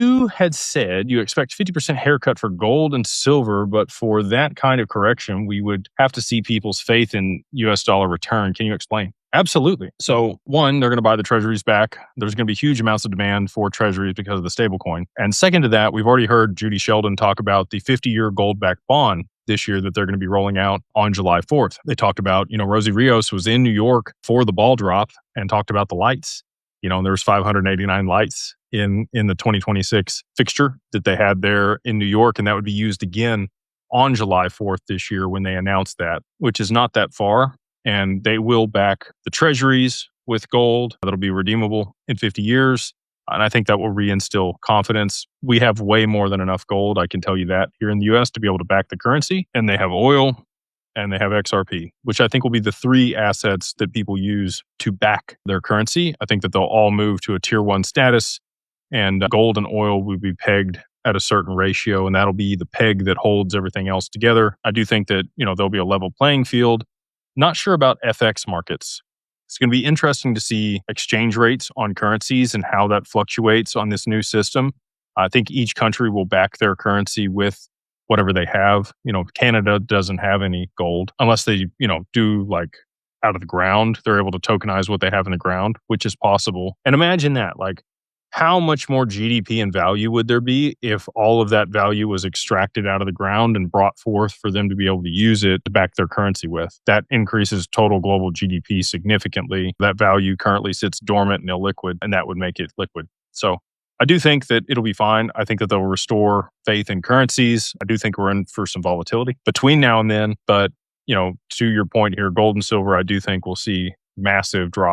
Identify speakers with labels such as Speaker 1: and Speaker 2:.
Speaker 1: You had said you expect 50% haircut for gold and silver, but for that kind of correction, we would have to see people's faith in US dollar return. Can you explain? Absolutely. So, one, they're going to buy the treasuries back. There's going to be huge amounts of demand for treasuries because of the stablecoin. And second to that, we've already heard Judy Sheldon talk about the 50-year gold-backed bond this year that they're going to be rolling out on July 4th. They talked about, Rosie Rios was in New York for the ball drop and talked about the lights. And there was 589 lights in the 2026 fixture that they had there in New York, and that would be used again on July 4th this year when they announced that, which is not that far. And they will back the treasuries with gold that'll be redeemable in 50 years. And I think that will reinstill confidence. We have way more than enough gold, I can tell you that, here in the US to be able to back the currency. And they have oil and they have XRP, which I think will be the three assets that people use to back their currency. I think that they'll all move to a tier one status, and gold and oil will be pegged at a certain ratio, and that'll be the peg that holds everything else together. I do think that, there'll be a level playing field. Not sure about FX markets. It's going to be interesting to see exchange rates on currencies and how that fluctuates on this new system. I think each country will back their currency with whatever they have. Canada doesn't have any gold unless they, do like out of the ground. They're able to tokenize what they have in the ground, which is possible. And imagine that, like, how much more GDP and value would there be if all of that value was extracted out of the ground and brought forth for them to be able to use it to back their currency with? That increases total global GDP significantly. That value currently sits dormant and illiquid, and that would make it liquid. So I do think that it'll be fine. I think that they'll restore faith in currencies. I do think we're in for some volatility between now and then. But, to your point here, gold and silver, I do think we'll see massive drop